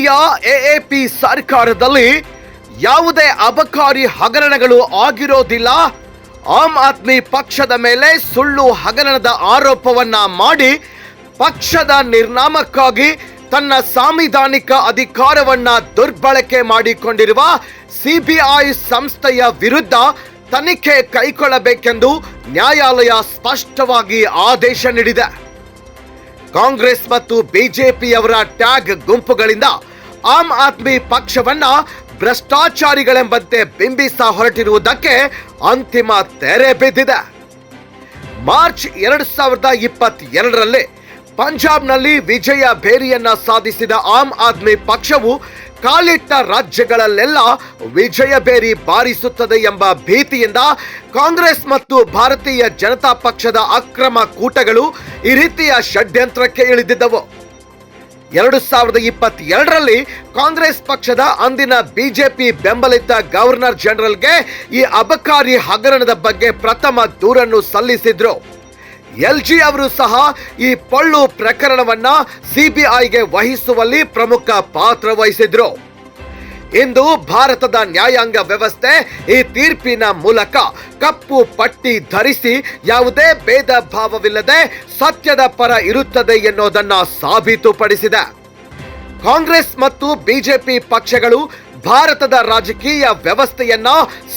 ಮೋದಿಯ AAP ಸರ್ಕಾರದಲ್ಲಿ ಯಾವುದೇ ಅಬಕಾರಿ ಹಗರಣಗಳು ಆಗಿರೋದಿಲ್ಲ. ಆಮ್ ಆದ್ಮಿ ಪಕ್ಷದ ಮೇಲೆ ಸುಳ್ಳು ಹಗರಣದ ಆರೋಪವನ್ನ ಮಾಡಿ ಪಕ್ಷದ ನಿರ್ನಾಮಕ್ಕಾಗಿ ತನ್ನ ಸಾಂವಿಧಾನಿಕ ಅಧಿಕಾರವನ್ನ ದುರ್ಬಳಕೆ ಮಾಡಿಕೊಂಡಿರುವ ಸಿಬಿಐ ಸಂಸ್ಥೆಯ ವಿರುದ್ಧ ತನಿಖೆ ಕೈಗೊಳ್ಳಬೇಕೆಂದು ನ್ಯಾಯಾಲಯ ಸ್ಪಷ್ಟವಾಗಿ ಆದೇಶ ನೀಡಿದೆ. ಕಾಂಗ್ರೆಸ್ ಮತ್ತು ಬಿಜೆಪಿಯವರ ಟ್ಯಾಗ್ ಗುಂಪುಗಳಿಂದ ಆಮ್ ಆದ್ಮಿ ಪಕ್ಷವನ್ನ ಭ್ರಷ್ಟಾಚಾರಿಗಳೆಂಬಂತೆ ಬಿಂಬಿಸ ಹೊರಟಿರುವುದಕ್ಕೆ ಅಂತಿಮ ತೆರೆ ಬಿದ್ದಿದೆ. ಮಾರ್ಚ್ 2022ರಲ್ಲಿ ಪಂಜಾಬ್ನಲ್ಲಿ ವಿಜಯ ಭೇರಿಯನ್ನ ಸಾಧಿಸಿದ ಆಮ್ ಆದ್ಮಿ ಪಕ್ಷವು ಕಾಲಿಟ್ಟ ರಾಜ್ಯಗಳಲ್ಲೆಲ್ಲ ವಿಜಯ ಭೇರಿ ಬಾರಿಸುತ್ತದೆ ಎಂಬ ಭೀತಿಯಿಂದ ಕಾಂಗ್ರೆಸ್ ಮತ್ತು ಭಾರತೀಯ ಜನತಾ ಪಕ್ಷದ ಅಕ್ರಮ ಕೂಟಗಳು ಈ ರೀತಿಯ ಷಡ್ಯಂತ್ರಕ್ಕೆ ಇಳಿದಿದ್ದವು. 2022ರಲ್ಲಿ ಕಾಂಗ್ರೆಸ್ ಪಕ್ಷದ ಅಂದಿನ ಬಿಜೆಪಿ ಬೆಂಬಲಿತ ಗವರ್ನರ್ ಜನರಲ್ಗೆ ಈ ಅಬಕಾರಿ ಹಗರಣದ ಬಗ್ಗೆ ಪ್ರಥಮ ದೂರನ್ನು ಸಲ್ಲಿಸಿದ್ರು. ಎಲ್ಜಿ ಅವರು ಸಹ ಈ ಪೊಳ್ಳು ಪ್ರಕರಣವನ್ನ ಸಿಬಿಐಗೆ ವಹಿಸುವಲ್ಲಿ ಪ್ರಮುಖ ಪಾತ್ರ ವಹಿಸಿದ್ರು. ಇಂದು ಭಾರತದ ನ್ಯಾಯಾಂಗ ವ್ಯವಸ್ಥೆ ಈ ತೀರ್ಪಿನ ಮೂಲಕ ಕಪ್ಪು ಪಟ್ಟಿ ಧರಿಸಿ ಯಾವುದೇ ಭೇದ ಭಾವವಿಲ್ಲದೆ ಸತ್ಯದ ಪರ ಇರುತ್ತದೆ ಎನ್ನುವುದನ್ನು ಸಾಬೀತುಪಡಿಸಿದೆ. ಕಾಂಗ್ರೆಸ್ ಮತ್ತು ಬಿಜೆಪಿ ಪಕ್ಷಗಳು ಭಾರತದ ರಾಜಕೀಯ ವ್ಯವಸ್ಥೆಯನ್ನ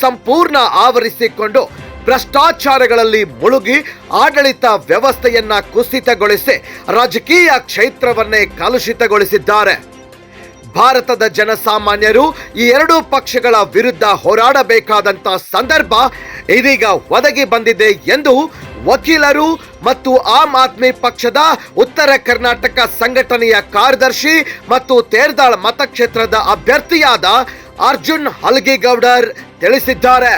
ಸಂಪೂರ್ಣ ಆವರಿಸಿಕೊಂಡು ಭ್ರಷ್ಟಾಚಾರಗಳಲ್ಲಿ ಮುಳುಗಿ ಆಡಳಿತ ವ್ಯವಸ್ಥೆಯನ್ನ ಕುಸಿತಗೊಳಿಸಿ ರಾಜಕೀಯ ಕ್ಷೇತ್ರವನ್ನೇ ಕಲುಷಿತಗೊಳಿಸಿದ್ದಾರೆ. ಭಾರತದ ಜನಸಾಮಾನ್ಯರು ಈ ಎರಡೂ ಪಕ್ಷಗಳ ವಿರುದ್ಧ ಹೋರಾಡಬೇಕಾದಂತ ಸಂದರ್ಭ ಇದೀಗ ಒದಗಿ ಬಂದಿದೆ ಎಂದು ವಕೀಲರು ಮತ್ತು ಆಮ್ ಆದ್ಮಿ ಪಕ್ಷದ ಉತ್ತರ ಕರ್ನಾಟಕ ಸಂಘಟನೆಯ ಕಾರ್ಯದರ್ಶಿ ಮತ್ತು ತೇರ್ದಾಳ್ ಮತಕ್ಷೇತ್ರದ ಅಭ್ಯರ್ಥಿಯಾದ ಅರ್ಜುನ್ ಹಲಗೇಗೌಡರ್ ತಿಳಿಸಿದ್ದಾರೆ.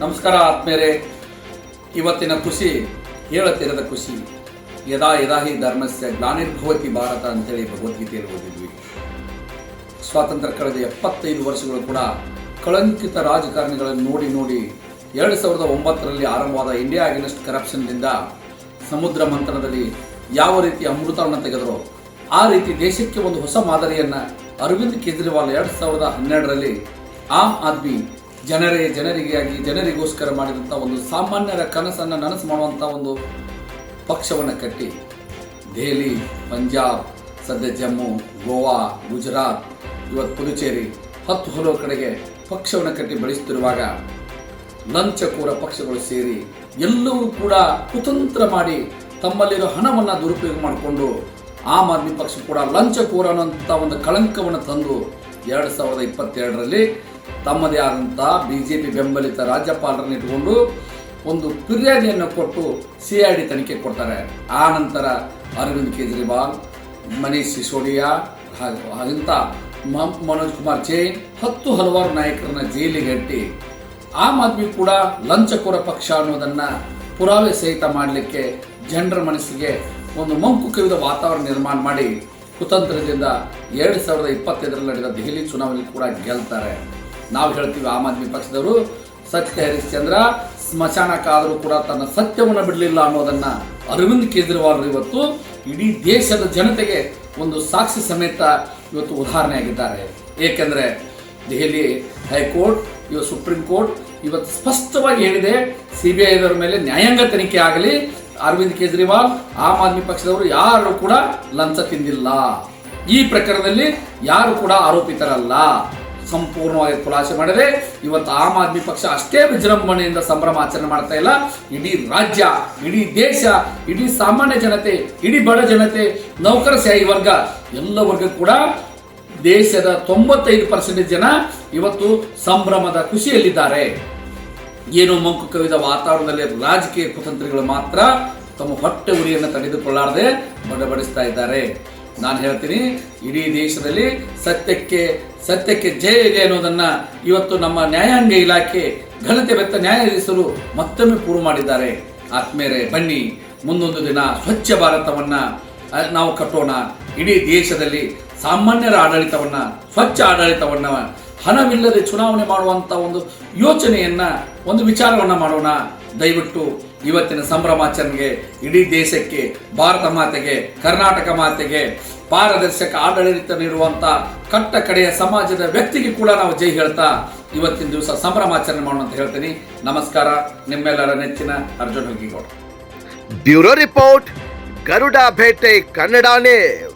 ನಮಸ್ಕಾರ ಆತ್ಮೇರೆ. ಇವತ್ತಿನ ಖುಷಿ ಹೇಳತಿರದ ಖುಷಿ. ಯದಾ ಯದಾ ಹಿ ಧರ್ಮಸ್ಯ ಗ್ಲಾನಿರ್ಭವತಿ ಭಾರತ ಅಂತೇಳಿ ಭಗವದ್ಗೀತೆಯಲ್ಲಿ ಓದಿದ್ವಿ. ಸ್ವಾತಂತ್ರ್ಯ ಕಳೆದ 75 ವರ್ಷಗಳು ಕೂಡ ಕಳಂಕಿತ ರಾಜಕಾರಣಿಗಳನ್ನು ನೋಡಿ 2009ರಲ್ಲಿ ಆರಂಭವಾದ ಇಂಡಿಯಾ ಅಗೇನ್ಸ್ಟ್ ಕರಪ್ಷನ್ನಿಂದ ಸಮುದ್ರ ಮಂಥನದಲ್ಲಿ ಯಾವ ರೀತಿ ಅಮೃತವನ್ನು ತೆಗೆದರೋ ಆ ರೀತಿ ದೇಶಕ್ಕೆ ಒಂದು ಹೊಸ ಮಾದರಿಯನ್ನು ಅರವಿಂದ್ ಕೇಜ್ರಿವಾಲ್ 2012ರಲ್ಲಿ ಆಮ್ ಆದ್ಮಿ ಜನರಿಗೋಸ್ಕರ ಮಾಡಿದಂಥ ಒಂದು ಸಾಮಾನ್ಯರ ಕನಸನ್ನು ನನಸು ಮಾಡುವಂಥ ಒಂದು ಪಕ್ಷವನ್ನು ಕಟ್ಟಿ ದೆಹಲಿ, ಪಂಜಾಬ್, ಸದ್ಯ ಜಮ್ಮು, ಗೋವಾ, ಗುಜರಾತ್, ಇವತ್ತು ಪುದುಚೇರಿ 10 ಹಲವು ಕಡೆಗೆ ಪಕ್ಷವನ್ನು ಕಟ್ಟಿ ಬೆಳೆಸುತ್ತಿರುವಾಗ ಲಂಚಕೋರ ಪಕ್ಷಗಳು ಸೇರಿ ಎಲ್ಲವೂ ಕೂಡ ಕುತಂತ್ರ ಮಾಡಿ ತಮ್ಮಲ್ಲಿರೋ ಹಣವನ್ನು ದುರುಪಯೋಗ ಮಾಡಿಕೊಂಡು ಆಮ್ ಆದ್ಮಿ ಪಕ್ಷ ಕೂಡ ಲಂಚಕೋರ ಅನ್ನೋಂಥ ಒಂದು ಕಳಂಕವನ್ನು ತಂದು 2022ರಲ್ಲಿ ತಮ್ಮದೇ ಆದಂಥ ಬಿಜೆಪಿ ಬೆಂಬಲಿತ ರಾಜ್ಯಪಾಲರನ್ನು ಇಟ್ಟುಕೊಂಡು ಒಂದು ಫಿರ್ಯಾದಿಯನ್ನು ಕೊಟ್ಟು CID ತನಿಖೆ ಕೊಡ್ತಾರೆ. ಆ ನಂತರ ಅರವಿಂದ್ ಕೇಜ್ರಿವಾಲ್, ಮನೀಶ್ ಸಿಸೋಡಿಯಾ ಹಾಗಂತ ಮನೋಜ್ ಕುಮಾರ್ ಜೈನ್ 10 ಹಲವಾರು ನಾಯಕರನ್ನ ಜೈಲಿಗೆ ಅಟ್ಟಿ ಆಮ್ ಆದ್ಮಿ ಕೂಡ ಲಂಚಕೋರ ಪಕ್ಷ ಅನ್ನೋದನ್ನು ಪುರಾವೆ ಸಹಿತ ಮಾಡಲಿಕ್ಕೆ ಜನರ ಮನಸ್ಸಿಗೆ ಒಂದು ಮಂಕು ಕವಿದ ವಾತಾವರಣ ನಿರ್ಮಾಣ ಮಾಡಿ ಕುತಂತ್ರದಿಂದ 2025ರಲ್ಲಿ ನಡೆದ ದೆಹಲಿ ಚುನಾವಣೆ ಕೂಡ ಗೆಲ್ತಾರೆ. ನಾವು ಹೇಳ್ತೀವಿ ಆಮ್ ಆದ್ಮಿ ಪಕ್ಷದವರು ಸತ್ಯ ಹರಿಶ್ಚಂದ್ರ ಸ್ಮಶಾನಕ್ಕಾದರೂ ಕೂಡ ತನ್ನ ಸತ್ಯವನ್ನು ಬಿಡಲಿಲ್ಲ ಅನ್ನೋದನ್ನು ಅರವಿಂದ್ ಕೇಜ್ರಿವಾಲ್ ಇವತ್ತು ಇಡೀ ದೇಶದ ಜನತೆಗೆ ಒಂದು ಸಾಕ್ಷಿ ಸಮೇತ ಇವತ್ತು ಉದಾಹರಣೆಯಾಗಿದ್ದಾರೆ. ಏಕೆಂದರೆ ದೆಹಲಿ ಹೈಕೋರ್ಟ್, ಇವತ್ತು ಸುಪ್ರೀಂ ಕೋರ್ಟ್ ಇವತ್ತು ಸ್ಪಷ್ಟವಾಗಿ ಹೇಳಿದೆ, CBIದವರ ಮೇಲೆ ನ್ಯಾಯಾಂಗ ತನಿಖೆ ಆಗಲಿ, ಅರವಿಂದ್ ಕೇಜ್ರಿವಾಲ್ ಆಮ್ ಆದ್ಮಿ ಪಕ್ಷದವರು ಯಾರು ಕೂಡ ಲಂಚ ತಿಂದಿಲ್ಲ, ಈ ಪ್ರಕರಣದಲ್ಲಿ ಯಾರು ಕೂಡ ಆರೋಪಿತರಲ್ಲ, ಸಂಪೂರ್ಣವಾಗಿ ಖುಲಾಸೆ ಮಾಡಿದೆ. ಇವತ್ತು ಆಮ್ ಆದ್ಮಿ ಪಕ್ಷ ಅಷ್ಟೇ ವಿಜೃಂಭಣೆಯಿಂದ ಸಂಭ್ರಮ ಆಚರಣೆ ಮಾಡ್ತಾ ಇಲ್ಲ, ಇಡೀ ರಾಜ್ಯ, ಇಡೀ ದೇಶ, ಇಡೀ ಸಾಮಾನ್ಯ ಜನತೆ, ಇಡೀ ಬಡ ಜನತೆ, ನೌಕರಶಾಹಿ ವರ್ಗ ಎಲ್ಲ ವರ್ಗ ಕೂಡ ದೇಶದ 95% ಜನ ಇವತ್ತು ಸಂಭ್ರಮದ ಖುಷಿಯಲ್ಲಿದ್ದಾರೆ. ಏನೋ ಮಂಕು ಕವಿದ ವಾತಾವರಣದಲ್ಲಿ ರಾಜಕೀಯ ಕುತಂತ್ರಿಗಳು ಮಾತ್ರ ತಮ್ಮ ಹೊಟ್ಟೆ ಉರಿಯನ್ನು ತಡೆದುಕೊಳ್ಳಾರದೆ ಬಡಬಡಿಸ್ತಾ ಇದ್ದಾರೆ. ನಾನು ಹೇಳ್ತೀನಿ, ಇಡೀ ದೇಶದಲ್ಲಿ ಸತ್ಯಕ್ಕೆ ಜಯ ಇದೆ ಅನ್ನೋದನ್ನ ಇವತ್ತು ನಮ್ಮ ನ್ಯಾಯಾಂಗ ಇಲಾಖೆ ಘನತೆ ಬೆತ್ತ ನ್ಯಾಯಾಧೀಶರು ಮತ್ತೊಮ್ಮೆ ಪ್ರೂವ್ ಮಾಡಿದ್ದಾರೆ. ಆತ್ಮೇರೆ, ಬನ್ನಿ ಮುಂದೊಂದು ದಿನ ಸ್ವಚ್ಛ ಭಾರತವನ್ನ ನಾವು ಕಟ್ಟೋಣ. ಇಡೀ ದೇಶದಲ್ಲಿ ಸಾಮಾನ್ಯರ ಆಡಳಿತವನ್ನ, ಸ್ವಚ್ಛ ಆಡಳಿತವನ್ನ, ಹಣವಿಲ್ಲದೆ ಚುನಾವಣೆ ಮಾಡುವಂಥ ಒಂದು ಯೋಚನೆಯನ್ನ, ಒಂದು ವಿಚಾರವನ್ನ ಮಾಡೋಣ. ದಯವಿಟ್ಟು ಇವತ್ತಿನ ಸಂಭ್ರಮಾಚರಣೆಗೆ ಇಡೀ ದೇಶಕ್ಕೆ, ಭಾರತ ಮಾತೆಗೆ, ಕರ್ನಾಟಕ ಮಾತೆಗೆ, ಪಾರದರ್ಶಕ ಆಡಳಿತ ನೀಡುವಂಥ ಕಟ್ಟ ಕಡೆಯ ಸಮಾಜದ ವ್ಯಕ್ತಿಗೆ ಕೂಡ ನಾವು ಜೈ ಹೇಳ್ತಾ ಇವತ್ತಿನ ದಿವಸ ಸಂಭ್ರಮಾಚರಣೆ ಮಾಡೋಣ ಅಂತ ಹೇಳ್ತೀನಿ. ನಮಸ್ಕಾರ. ನಿಮ್ಮೆಲ್ಲರ ನೆಚ್ಚಿನ Arjun Huggigowda. Bureau report, Garuda Bhete Kannada news.